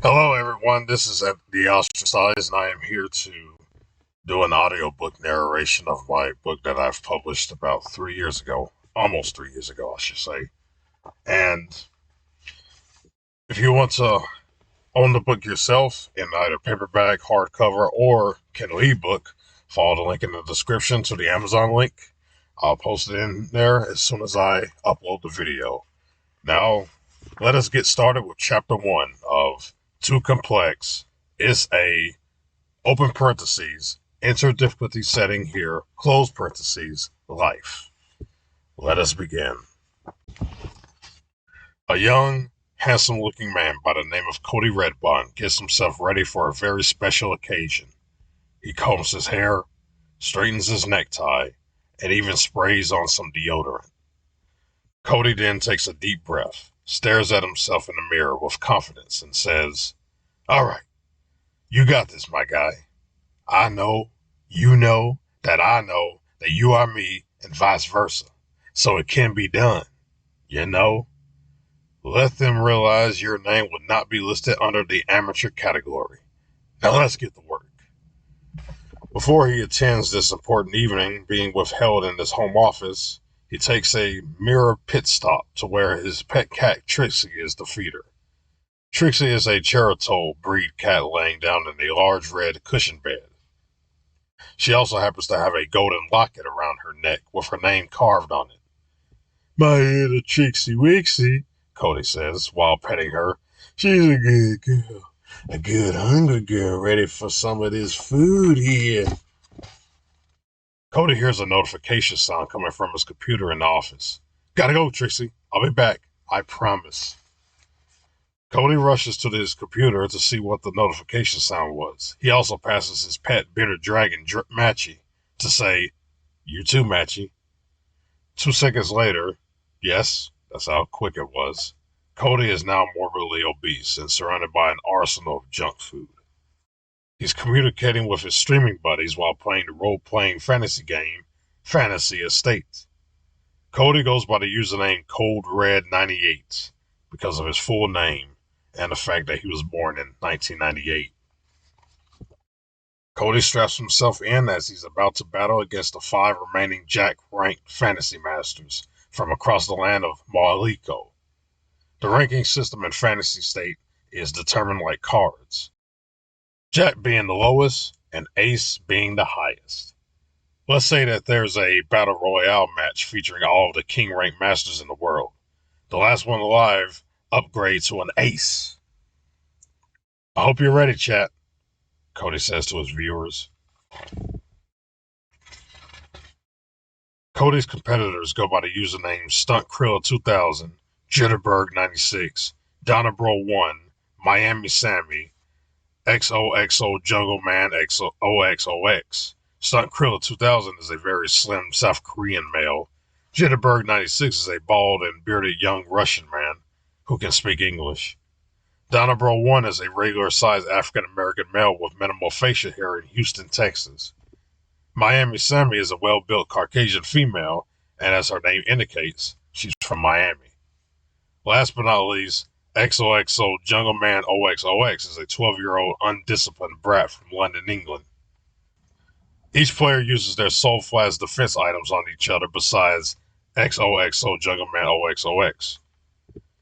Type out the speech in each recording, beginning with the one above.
Hello, everyone. This is at The Ostracized, and I am here to do an audiobook narration of my book that I've published about 3 years ago. Almost 3 years ago, I should say. And if you want to own the book yourself in either paperback, hardcover, or Kindle ebook, follow the link in the description to the Amazon link. I'll post it in there as soon as I upload the video. Now, let us get started with chapter 1 of Too Complex is a open parentheses, enter difficulty setting here, close parentheses, life. Let us begin. A young, handsome-looking man by the name of Cody Redbond gets himself ready for a very special occasion. He combs his hair, straightens his necktie, and even sprays on some deodorant. Cody then takes a deep breath, stares at himself in the mirror with confidence, and says, "All right, you got this, my guy. I know, you know, that I know that you are me, and vice versa. So it can be done. You know? Let them realize your name would not be listed under the amateur category. Now let's get to work." Before he attends this important evening being withheld in his home office, he takes a mirror pit stop to where his pet cat Trixie is the feeder. Trixie is a Cherokee breed cat laying down in a large red cushion bed. She also happens to have a golden locket around her neck with her name carved on it. "My little Trixie Wixie," Cody says while petting her. "She's a good girl. A good hungry girl ready for some of this food here." Cody hears a notification sound coming from his computer in the office. "Gotta go, Trixie. I'll be back. I promise." Cody rushes to his computer to see what the notification sound was. He also passes his pet bitter dragon, Matchy, to say, "You too, Matchy." 2 seconds later, yes, that's how quick it was, Cody is now morbidly obese and surrounded by an arsenal of junk food. He's communicating with his streaming buddies while playing the role-playing fantasy game, Fantasy Estate. Cody goes by the username ColdRed98 because of his full name and the fact that he was born in 1998. Cody straps himself in as he's about to battle against the 5 remaining Jack-ranked fantasy masters from across the land of Maliko. The ranking system in Fantasy State is determined like cards, Jack being the lowest and Ace being the highest. Let's say that there's a Battle Royale match featuring all of the king-ranked masters in the world. The last one alive upgrades to an Ace. "I hope you're ready, chat," Cody says to his viewers. Cody's competitors go by the usernames StuntKrill2000, Jitterbug96, Donnabro1, Miami Sammy, XOXO Jungleman XOXOX. StuntKrill2000 is a very slim South Korean male. Jitterbug96 is a bald and bearded young Russian man who can speak English. Donnabro1 is a regular-sized African-American male with minimal facial hair in Houston, Texas. Miami Sammy is a well-built Caucasian female, and as her name indicates, she's from Miami. Last but not least, XOXO Jungleman OXOX is a 12-year-old undisciplined brat from London, England. Each player uses their Soul Flash defense items on each other besides XOXO Jungleman OXOX.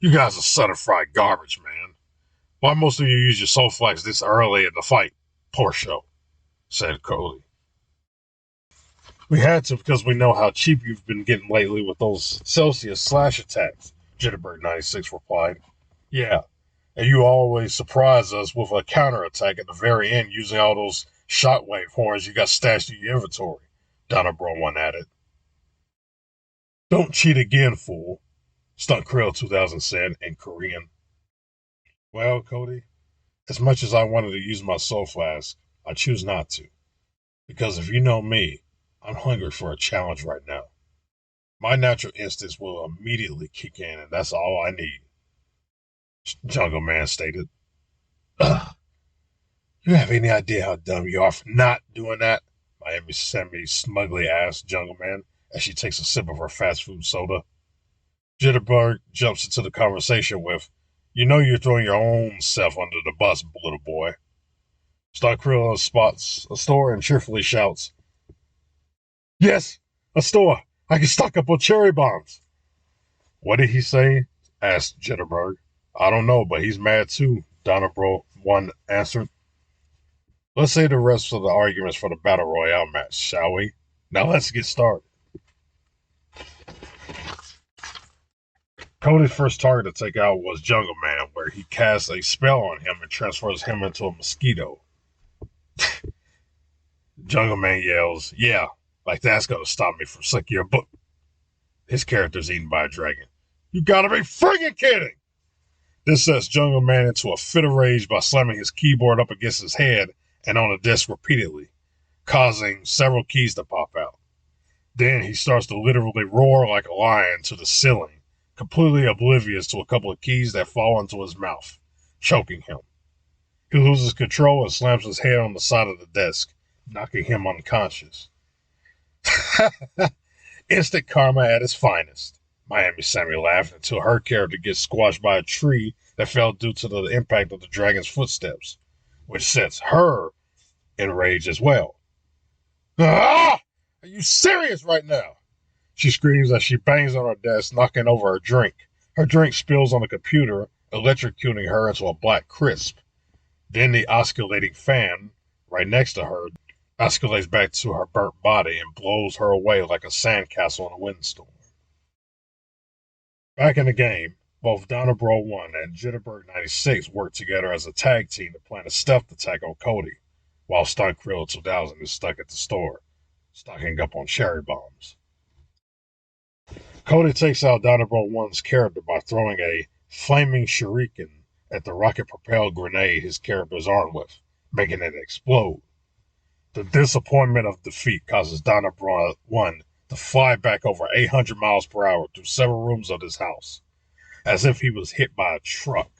"You guys are certified garbage, man. Why most of you use your Soul Flash this early in the fight? Poor show," said Cody. "We had to because we know how cheap you've been getting lately with those Celsius slash attacks," Jitterbird96 replied. "Yeah, and you always surprise us with a counterattack at the very end using all those shockwave horns you got stashed in your inventory," Donnabro1 added. "Don't cheat again, fool," StuntKrill2000 said in Korean. "Well, Cody, as much as I wanted to use my soul flask, I choose not to. Because if you know me, I'm hungry for a challenge right now. My natural instincts will immediately kick in, and that's all I need," Jungle Man stated. "Ugh. You have any idea how dumb you are for not doing that?" Miami Sammy smugly asked Jungle Man as she takes a sip of her fast food soda. Jitterbug jumps into the conversation with, You know you're throwing your own self under the bus, little boy. Starkrill spots a store and cheerfully shouts, Yes, a store. I can stock up on cherry bombs. What did he say? Asked Jitterbug. I don't know, but he's mad too, Donabro one answered. Let's save the rest of the arguments for the Battle Royale match, shall we? Now let's get started. Cody's first target to take out was Jungle Man, where he casts a spell on him and transfers him into a mosquito. Jungle Man yells, Yeah, like that's gonna stop me from sucking your book. His character's eaten by a dragon. You gotta be friggin' kidding! This sets Jungle Man into a fit of rage by slamming his keyboard up against his head and on the desk repeatedly, causing several keys to pop out. Then he starts to literally roar like a lion to the ceiling, completely oblivious to a couple of keys that fall into his mouth, choking him. He loses control and slams his head on the side of the desk, knocking him unconscious. Instant karma at its finest. Miami Sammy laughed until her character gets squashed by a tree that fell due to the impact of the dragon's footsteps, which sets her enraged as well. Ah! Are you serious right now? She screams as she bangs on her desk, knocking over her drink. Her drink spills on the computer, electrocuting her into a black crisp. Then the oscillating fan, right next to her, oscillates back to her burnt body and blows her away like a sandcastle in a windstorm. Back in the game, both Donabro 1 and Jitterbug 96 work together as a tag team to plan a stealth attack on Cody, while Starkrill 2000 is stuck at the store, stocking up on cherry bombs. Cody takes out Donabro 1's character by throwing a flaming shuriken at the rocket-propelled grenade his character is armed with, making it explode. The disappointment of defeat causes Donabro 1 to fly back over 800 miles per hour through several rooms of his house, as if he was hit by a truck.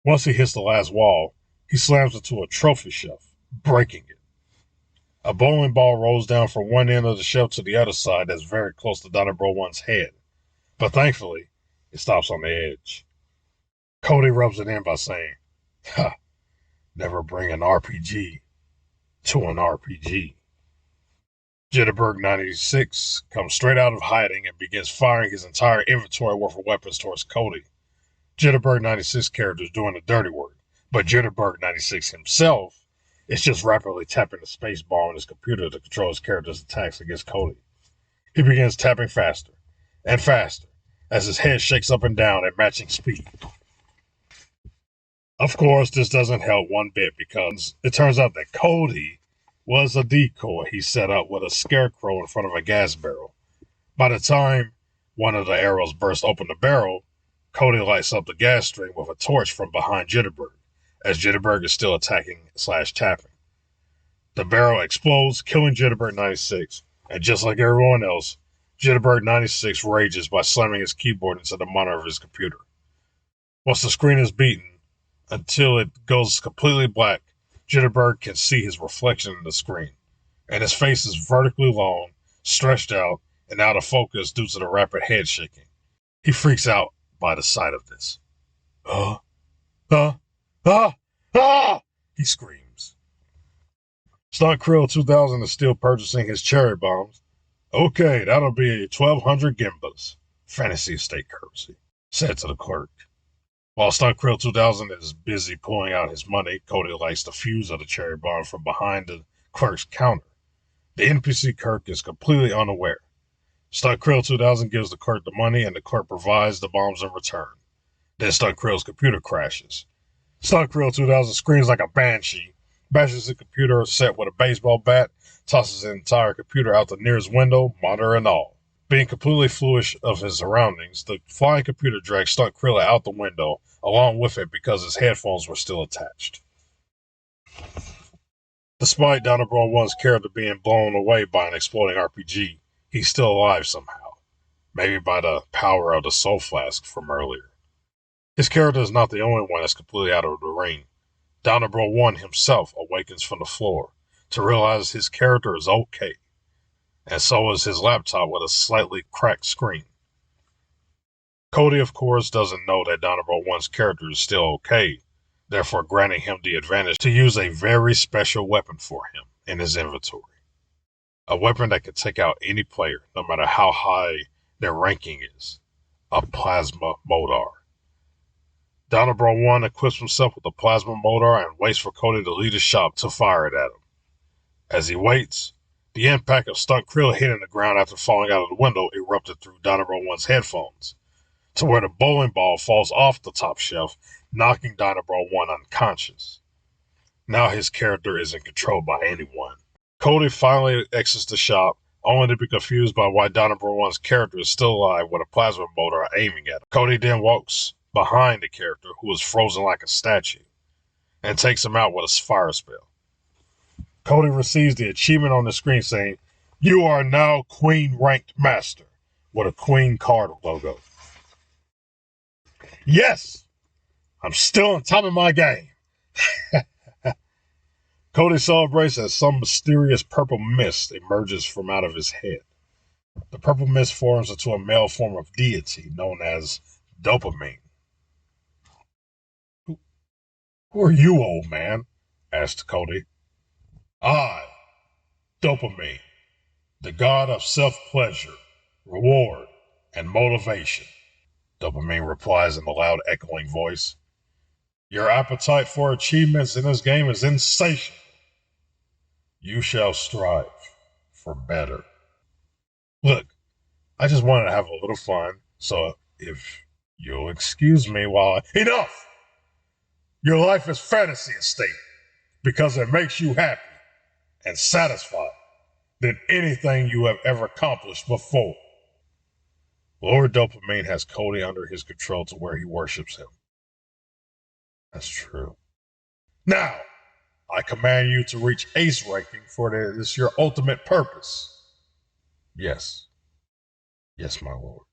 Once he hits the last wall, he slams into a trophy shelf, breaking it. A bowling ball rolls down from one end of the shelf to the other side that's very close to Donabro 1's head, but thankfully, it stops on the edge. Cody rubs it in by saying, Ha, never bring an RPG to an RPG. Jitterbug 96 comes straight out of hiding and begins firing his entire inventory worth of weapons towards Cody. Jitterbug 96 character is doing the dirty work, but Jitterbug 96 himself is just rapidly tapping the space bar on his computer to control his character's attacks against Cody. He begins tapping faster and faster as his head shakes up and down at matching speed. Of course, this doesn't help one bit because it turns out that Cody was a decoy he set up with a scarecrow in front of a gas barrel. By the time one of the arrows bursts open the barrel, Cody lights up the gas string with a torch from behind Jitterbug, as Jitterbug is still attacking/tapping. The barrel explodes, killing Jitterbug 96, and just like everyone else, Jitterbug 96 rages by slamming his keyboard into the monitor of his computer. Once the screen is beaten, until it goes completely black, Jitterbug can see his reflection in the screen, and his face is vertically long, stretched out, and out of focus due to the rapid head shaking. He freaks out by the sight of this. Ah! Ah! Ah! Ah! He screams. Starkrill 2000 is still purchasing his cherry bombs. Okay, that'll be 1,200 Gimbas, fantasy estate currency, said to the clerk. While Starkrill 2000 is busy pulling out his money, Cody lights the fuse of the cherry bomb from behind the clerk's counter. The NPC clerk is completely unaware. Starkrill 2000 gives the clerk the money and the clerk provides the bombs in return. Then Starkrill's computer crashes. Starkrill 2000 screams like a banshee, bashes the computer set with a baseball bat, tosses the entire computer out the nearest window, monitor and all. Being completely foolish of his surroundings, the flying computer dragged Starkrill out the window, along with it because his headphones were still attached. Despite Donabron 1's character being blown away by an exploding RPG, he's still alive somehow, maybe by the power of the soul flask from earlier. His character is not the only one that's completely out of the ring. Donabron 1 himself awakens from the floor to realize his character is okay, and so is his laptop with a slightly cracked screen. Cody, of course, doesn't know that Donabro 1's character is still okay, therefore granting him the advantage to use a very special weapon for him in his inventory. A weapon that can take out any player, no matter how high their ranking is. A plasma motor. Donabro 1 equips himself with a plasma motor and waits for Cody to leave the shop to fire it at him. As he waits, the impact of Stunt Krill hitting the ground after falling out of the window erupted through Donabro 1's headphones, to where the bowling ball falls off the top shelf, knocking Donabro 1 unconscious. Now his character isn't controlled by anyone. Cody finally exits the shop, only to be confused by why Donabro 1's character is still alive with a plasma motor aiming at him. Cody then walks behind the character, who is frozen like a statue, and takes him out with a fire spell. Cody receives the achievement on the screen saying, "You are now Queen Ranked Master," with a Queen card logo. Yes, I'm still on top of my game. Cody celebrates as some mysterious purple mist emerges from out of his head. The purple mist forms into a male form of deity known as Dopamine. Who are you, old man? Asked Cody. I, Dopamine, the god of self-pleasure, reward, and motivation. Dopamine replies in a loud, echoing voice. Your appetite for achievements in this game is insatiable. You shall strive for better. Look, I just wanted to have a little fun, so if you'll excuse me while Enough! Your life is fantasy estate because it makes you happy and satisfied than anything you have ever accomplished before. Lord Dopamine has Cody under his control to where he worships him. That's true. Now, I command you to reach ace ranking, for this your ultimate purpose. Yes. Yes, my lord.